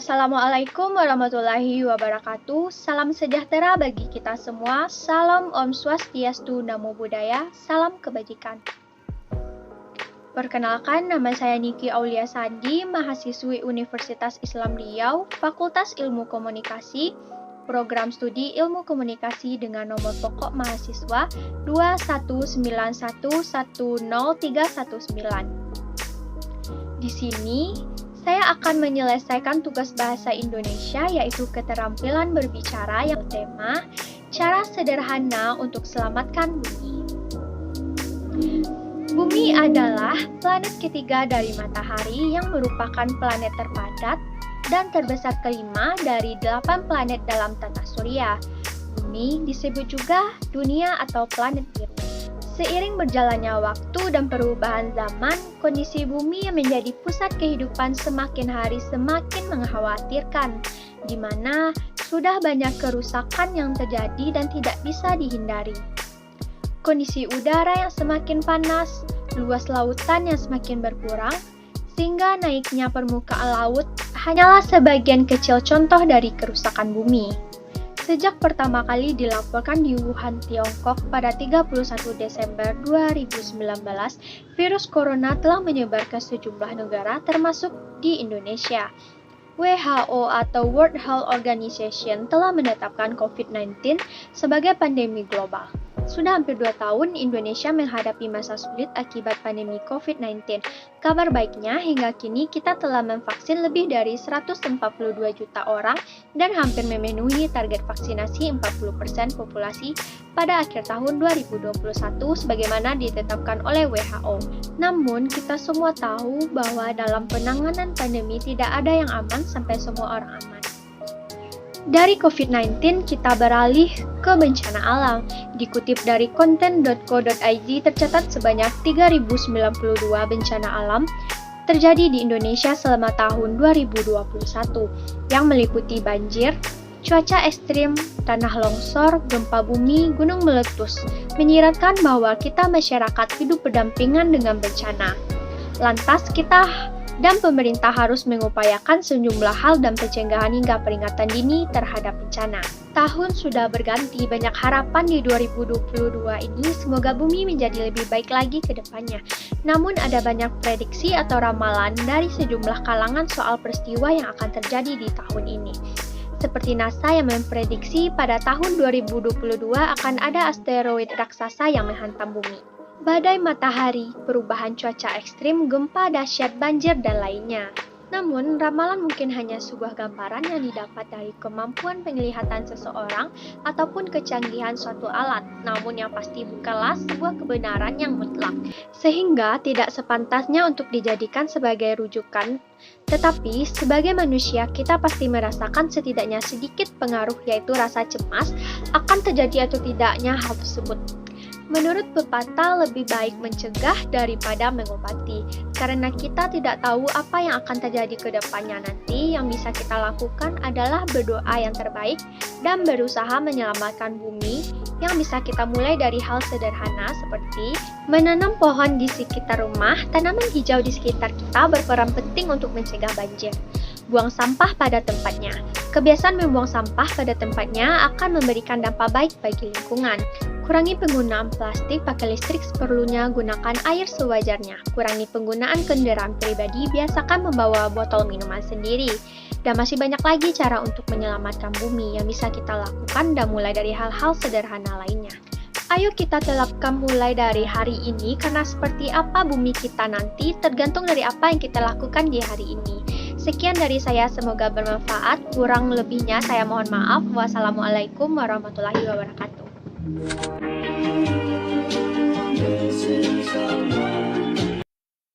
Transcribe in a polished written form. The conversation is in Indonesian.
Assalamualaikum warahmatullahi wabarakatuh. Salam sejahtera bagi kita semua. Salam Om Swastiastu, Namo Buddhaya, salam kebajikan. Perkenalkan, nama saya Niki Aulia Sandi, mahasiswi Universitas Islam Riau, Fakultas Ilmu Komunikasi, Program Studi Ilmu Komunikasi dengan nomor pokok mahasiswa 219110319. Di sini, saya akan menyelesaikan tugas bahasa Indonesia yaitu keterampilan berbicara yang bertema cara sederhana untuk selamatkan bumi. Bumi adalah planet ketiga dari matahari yang merupakan planet terpadat dan terbesar kelima dari 8 planet dalam tata surya. Bumi disebut juga dunia atau planet biru. Seiring berjalannya waktu dan perubahan zaman, kondisi bumi yang menjadi pusat kehidupan semakin hari semakin mengkhawatirkan, di mana sudah banyak kerusakan yang terjadi dan tidak bisa dihindari. Kondisi udara yang semakin panas, luas lautan yang semakin berkurang, sehingga naiknya permukaan laut hanyalah sebagian kecil contoh dari kerusakan bumi. Sejak pertama kali dilaporkan di Wuhan, Tiongkok pada 31 Desember 2019, virus corona telah menyebar ke sejumlah negara termasuk di Indonesia. WHO atau World Health Organization telah menetapkan COVID-19 sebagai pandemi global. Sudah hampir 2 tahun Indonesia menghadapi masa sulit akibat pandemi COVID-19. Kabar baiknya, hingga kini kita telah memvaksin lebih dari 142 juta orang dan hampir memenuhi target vaksinasi 40% populasi pada akhir tahun 2021 sebagaimana ditetapkan oleh WHO. Namun, kita semua tahu bahwa dalam penanganan pandemi tidak ada yang aman sampai semua orang aman. Dari COVID-19, kita beralih ke bencana alam. Dikutip dari konten.co.id, tercatat sebanyak 3.092 bencana alam terjadi di Indonesia selama tahun 2021, yang meliputi banjir, cuaca ekstrim, tanah longsor, gempa bumi, gunung meletus, menyiratkan bahwa kita masyarakat hidup berdampingan dengan bencana. Lantas kita dan pemerintah harus mengupayakan sejumlah hal dan pencegahan hingga peringatan dini terhadap bencana. Tahun sudah berganti, banyak harapan di 2022 ini semoga bumi menjadi lebih baik lagi ke depannya. Namun ada banyak prediksi atau ramalan dari sejumlah kalangan soal peristiwa yang akan terjadi di tahun ini. Seperti NASA yang memprediksi pada tahun 2022 akan ada asteroid raksasa yang menghantam bumi. Badai matahari, perubahan cuaca ekstrim, gempa dahsyat, banjir, dan lainnya. Namun, ramalan mungkin hanya sebuah gambaran yang didapat dari kemampuan penglihatan seseorang ataupun kecanggihan suatu alat, namun yang pasti bukanlah sebuah kebenaran yang mutlak, sehingga tidak sepantasnya untuk dijadikan sebagai rujukan. Tetapi, sebagai manusia, kita pasti merasakan setidaknya sedikit pengaruh, yaitu rasa cemas akan terjadi atau tidaknya hal tersebut. Menurut pepatah, lebih baik mencegah daripada mengobati, karena kita tidak tahu apa yang akan terjadi ke depannya nanti. Yang bisa kita lakukan adalah berdoa yang terbaik dan berusaha menyelamatkan bumi, yang bisa kita mulai dari hal sederhana seperti menanam pohon di sekitar rumah. Tanaman hijau di sekitar kita berperan penting untuk mencegah banjir. Buang sampah pada tempatnya. Kebiasaan membuang sampah pada tempatnya akan memberikan dampak baik bagi lingkungan. Kurangi penggunaan plastik, pakai listrik seperlunya, gunakan air sewajarnya. Kurangi penggunaan kendaraan pribadi, biasakan membawa botol minuman sendiri. Dan masih banyak lagi cara untuk menyelamatkan bumi yang bisa kita lakukan dan mulai dari hal-hal sederhana lainnya. Ayo kita terapkan mulai dari hari ini, karena seperti apa bumi kita nanti tergantung dari apa yang kita lakukan di hari ini. Sekian dari saya, semoga bermanfaat. Kurang lebihnya saya mohon maaf. Wassalamualaikum warahmatullahi wabarakatuh.